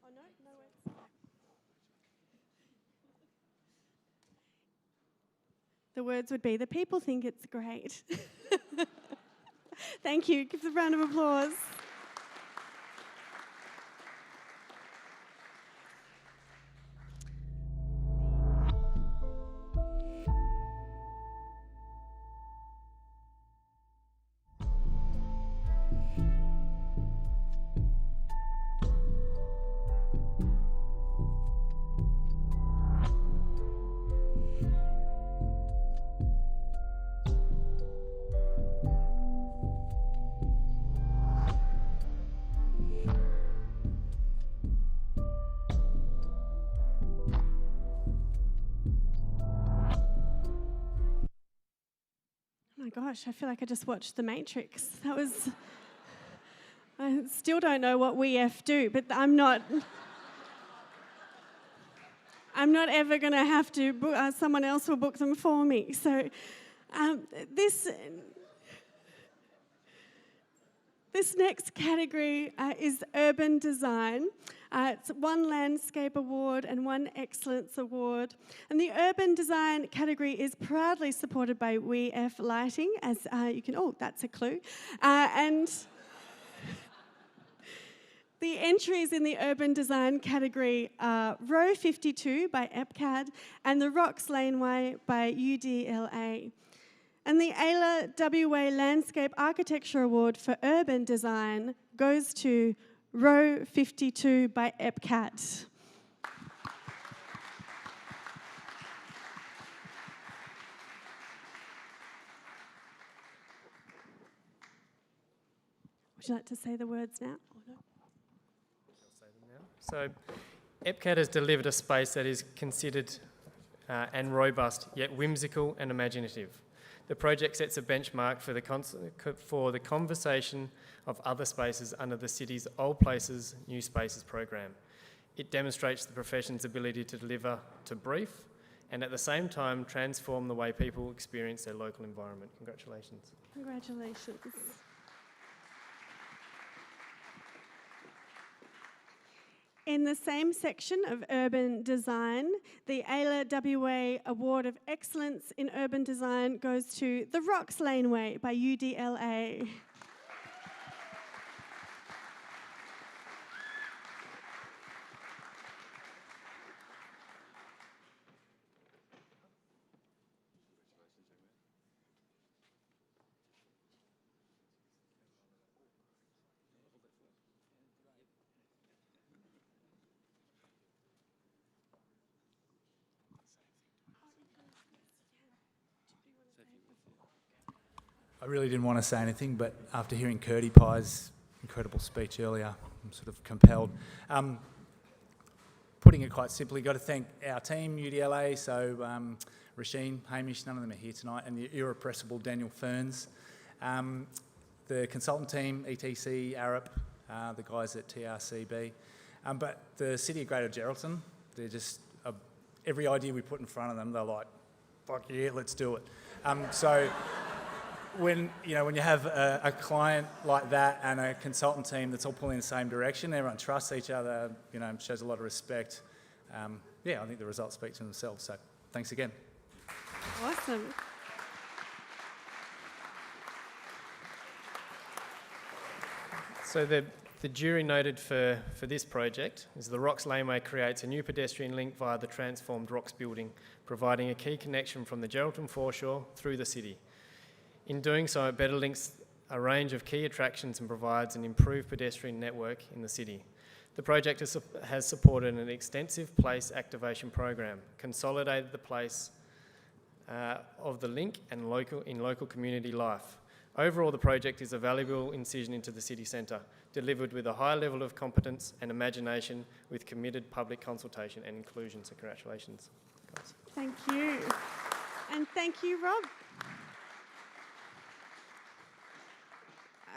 Oh, no words. The words would be, the people think it's great. Thank you. Give a round of applause. Oh my gosh, I feel like I just watched The Matrix. That was... I still don't know what we F do, but I'm not ever going to have to book, someone else will book them for me. So this next category is urban design. It's 1 landscape award and 1 excellence award. And the urban design category is proudly supported by We F Lighting, as you can, oh, that's a clue. And the entries in the urban design category are Row 52 by EPCAD and the Rocks Laneway by UDLA. And the AILA WA Landscape Architecture Award for Urban Design goes to Row 52 by EPCAD. Would you like to say the words now? So EPCAD has delivered a space that is considered and robust, yet whimsical and imaginative. The project sets a benchmark for the conversation of other spaces under the city's Old Places, New Spaces program. It demonstrates the profession's ability to deliver to brief and at the same time transform the way people experience their local environment. Congratulations. Congratulations. In the same section of urban design, the AILA WA Award of Excellence in Urban Design goes to the Rocks Laneway by UDLA. I really didn't want to say anything, but after hearing Curdy Pie's incredible speech earlier, I'm sort of compelled. Putting it quite simply, got to thank our team, UDLA, so Rasheen, Hamish, none of them are here tonight, and the irrepressible Daniel Ferns. The consultant team, ETC, Arup, the guys at TRCB. But the City of Greater Geraldton, they're just, every idea we put in front of them, they're like, fuck yeah, let's do it. So when you have a client like that and a consultant team that's all pulling in the same direction, everyone trusts each other, shows a lot of respect. I think the results speak for themselves. So thanks again. Awesome. So the jury noted for this project is the Rocks Laneway creates a new pedestrian link via the transformed Rocks building, providing a key connection from the Geraldton foreshore through the city. In doing so, it better links a range of key attractions and provides an improved pedestrian network in the city. The project has supported an extensive place activation program, consolidated the place of the link and local community life. Overall, the project is a valuable incision into the city centre, delivered with a high level of competence and imagination with committed public consultation and inclusion. So congratulations, guys. Thank you. And thank you, Rob.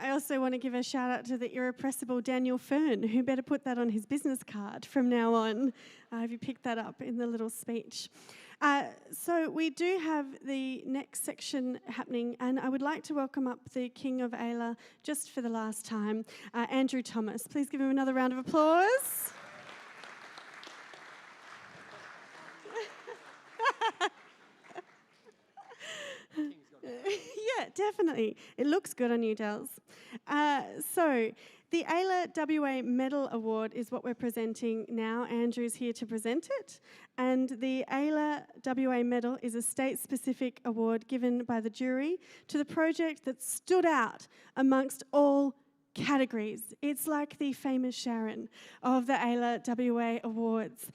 I also want to give a shout out to the irrepressible Daniel Fern, who better put that on his business card from now on. Have you picked that up in the little speech? So we do have the next section happening, and I would like to welcome up the King of AILA just for the last time, Andrew Thomas. Please give him another round of applause. Yeah, definitely. It looks good on you, Dels. So the AILA WA Medal Award is what we're presenting now. Andrew's here to present it. And the AILA WA Medal is a state-specific award given by the jury to the project that stood out amongst all categories. It's like the famous Sharon of the AILA WA Awards.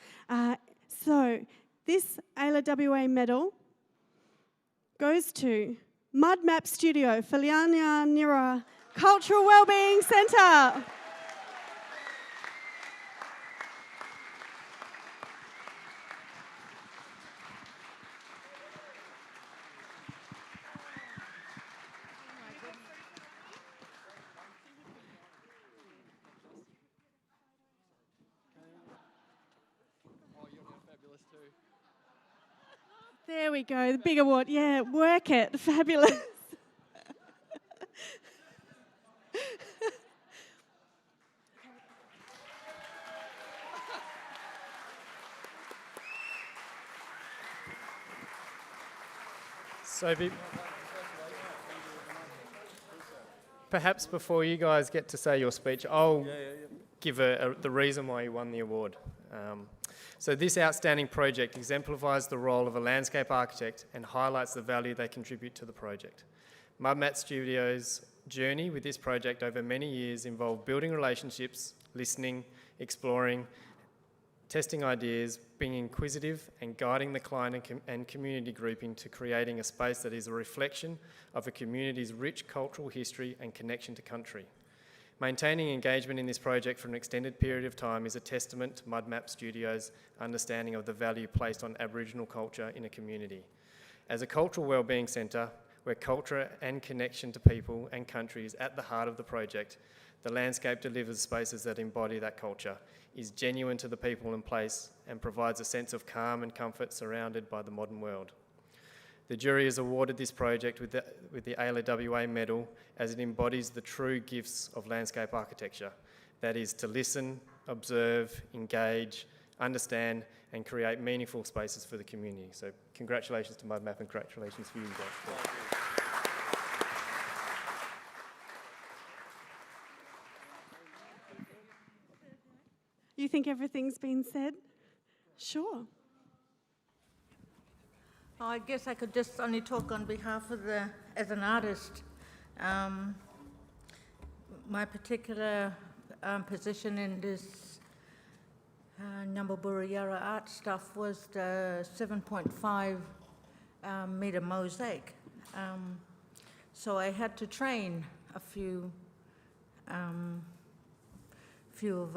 So this AILA WA Medal goes to Mud Map Studio, Filiania Nira Cultural Wellbeing Centre. There we go, the big award. Yeah, work it. Fabulous. So perhaps before you guys get to say your speech, I'll give the reason why you won the award. So this outstanding project exemplifies the role of a landscape architect and highlights the value they contribute to the project. Mudmat Studios' journey with this project over many years involved building relationships, listening, exploring, testing ideas, being inquisitive and guiding the client and community group into creating a space that is a reflection of a community's rich cultural history and connection to country. Maintaining engagement in this project for an extended period of time is a testament to Mudmap Studios' understanding of the value placed on Aboriginal culture in a community. As a cultural wellbeing centre, where culture and connection to people and country is at the heart of the project, the landscape delivers spaces that embody that culture, is genuine to the people and place, and provides a sense of calm and comfort surrounded by the modern world. The jury has awarded this project with the AILA WA Medal as it embodies the true gifts of landscape architecture, that is to listen, observe, engage, understand and create meaningful spaces for the community. So congratulations to Mudmap and congratulations for you guys. You think everything's been said? Sure. I guess I could just only talk on behalf of as an artist. My particular position in this Nyambulbura Yarra art stuff was the 7.5 metre mosaic. So I had to train a few of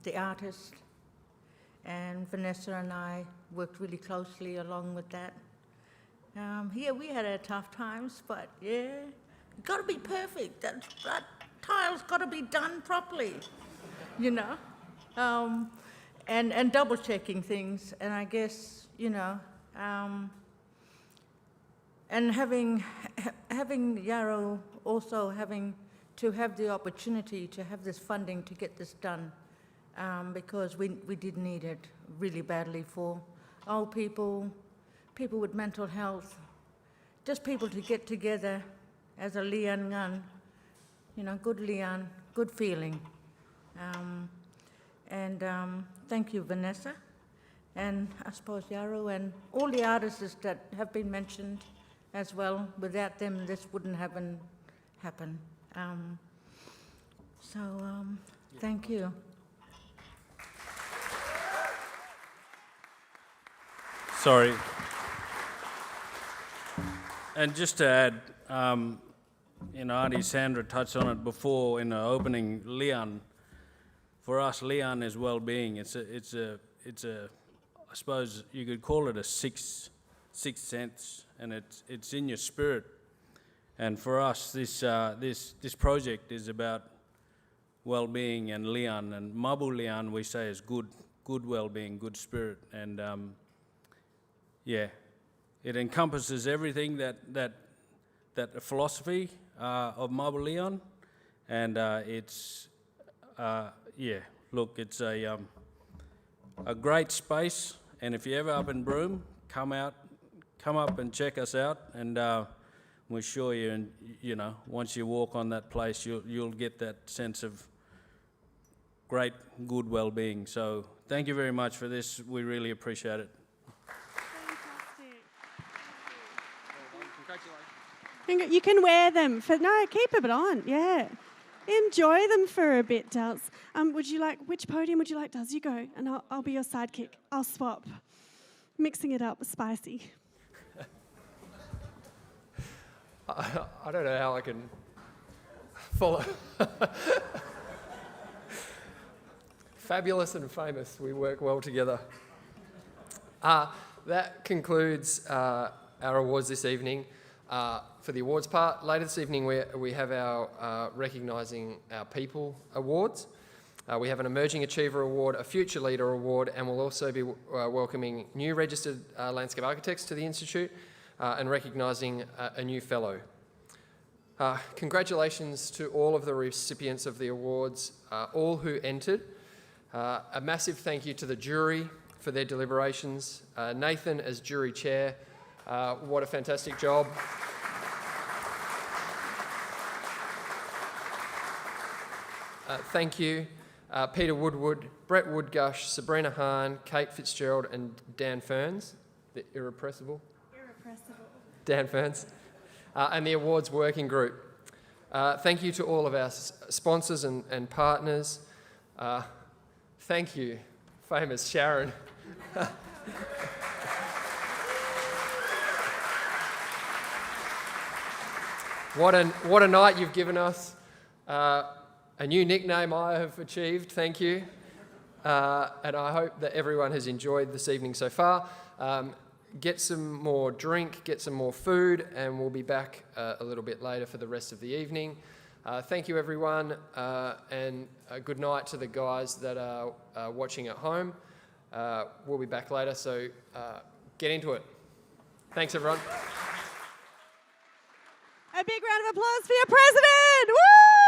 the artists, and Vanessa and I worked really closely along with that. Yeah, we had our tough times, but yeah, it's got to be perfect. That tile's got to be done properly, you know, and double checking things. And I guess, you know, and having Yarrow also having to have the opportunity to have this funding to get this done, because we did need it really badly for old people, people with mental health, just people to get together as a lian ngan, you know, good lian, good feeling. Thank you, Vanessa, and I suppose Yarrow and all the artists that have been mentioned as well. Without them, this wouldn't happen. Thank you. Sorry. And just to add, you know, Auntie Sandra touched on it before in the opening. Lian, for us, Lian is well-being. It's a. I suppose you could call it a sixth sense, and it's in your spirit. And for us, this project is about well-being and Lian, and Mabu Lian we say is good well-being, good spirit, and yeah, it encompasses everything that philosophy of Mabu Lian, and it's yeah. Look, it's a great space, and if you're ever up in Broome, come up and check us out, and we're sure you, and you know, once you walk on that place, you'll get that sense of great, good well-being. So thank you very much for this. We really appreciate it. Fantastic. You can wear them keep it on, yeah. Enjoy them for a bit, Dals. Which podium would you like, Dals? You go, and I'll be your sidekick. I'll swap. Mixing it up, spicy. I don't know how I can follow. Fabulous and famous, we work well together. That concludes our awards this evening. For the awards part, later this evening we have our recognising our people awards. We have an Emerging Achiever Award, a Future Leader Award, and we'll also be welcoming new registered landscape architects to the Institute and recognising a new fellow. Congratulations to all of the recipients of the awards, all who entered. A massive thank you to the jury for their deliberations. Nathan as jury chair, what a fantastic job. Thank you. Peter Woodward, Brett Woodgush, Sabrina Hahn, Kate Fitzgerald and Dan Ferns, the irrepressible Dan Ferns, and the awards working group. Thank you to all of our sponsors and partners. Thank you, famous Sharon. What a night you've given us. A new nickname I have achieved, thank you. And I hope that everyone has enjoyed this evening so far. Get some more drink, get some more food, and we'll be back a little bit later for the rest of the evening. Thank you, everyone, and good night to the guys that are watching at home. We'll be back later, so get into it. Thanks, everyone. A big round of applause for your president! Woo!